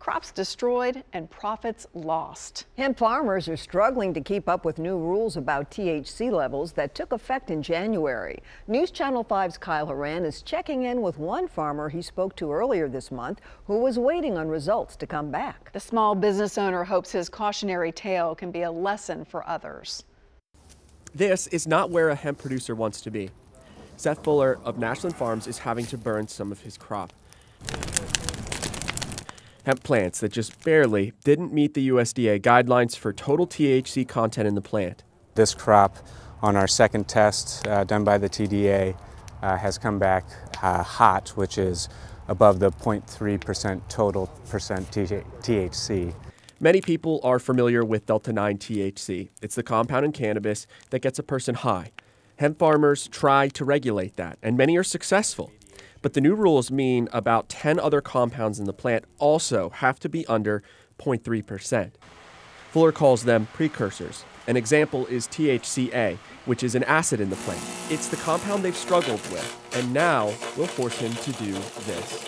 crops destroyed and profits lost. Hemp farmers are struggling to keep up with new rules about THC levels that took effect in January. News Channel 5's Kyle Horan is checking in with one farmer he spoke to earlier this month who was waiting on results to come back. The small business owner hopes his cautionary tale can be a lesson for others. This is not where a hemp producer wants to be. Seth Fuller of Nashland Farms is having to burn some of his crop. Hemp plants that just barely didn't meet the USDA guidelines for total THC content in the plant. This crop on our second test done by the TDA has come back hot, which is above the 0.3% total percent THC. Many people are familiar with Delta-9 THC. It's the compound in cannabis that gets a person high. Hemp farmers try to regulate that, and many are successful. But the new rules mean about 10 other compounds in the plant also have to be under 0.3%. Fuller calls them precursors. An example is THCA, which is an acid in the plant. It's the compound they've struggled with, and now will force him to do this.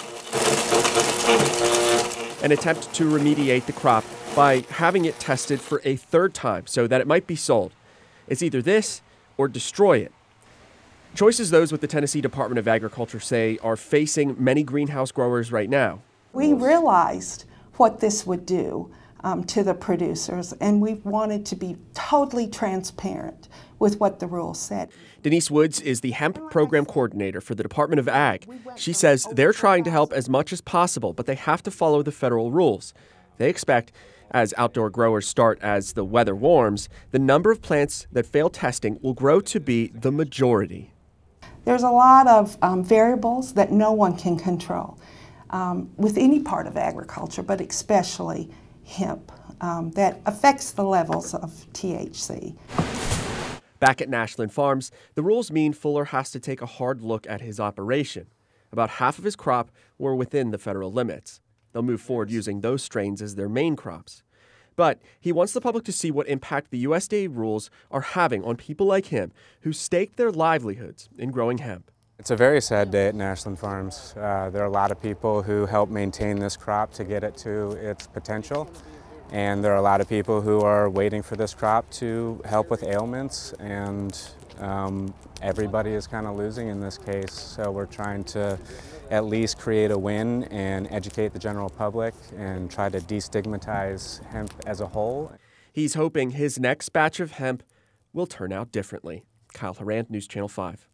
An attempt to remediate the crop by having it tested for a third time so that it might be sold. It's either this or destroy it. Choices those with the Tennessee Department of Agriculture say are facing many greenhouse growers right now. We realized what this would do to the producers, and we wanted to be totally transparent with what the rules said. Denise Woods is the hemp program coordinator for the Department of Ag. She says they're trying to help as much as possible, but they have to follow the federal rules. They expect, as outdoor growers start as the weather warms, the number of plants that fail testing will grow to be the majority. There's a lot of variables that no one can control with any part of agriculture, but especially hemp, that affects the levels of THC. Back at Nashland Farms, the rules mean Fuller has to take a hard look at his operation. About half of his crop were within the federal limits. They'll move forward using those strains as their main crops. But he wants the public to see what impact the USDA rules are having on people like him who stake their livelihoods in growing hemp. It's a very sad day at Nashland Farms. There are a lot of people who help maintain this crop to get it to its potential. And there are a lot of people who are waiting for this crop to help with ailments, and everybody is kind of losing in this case. So we're trying to at least create a win and educate the general public and try to destigmatize hemp as a whole. He's hoping his next batch of hemp will turn out differently. Kyle Horan, News Channel 5.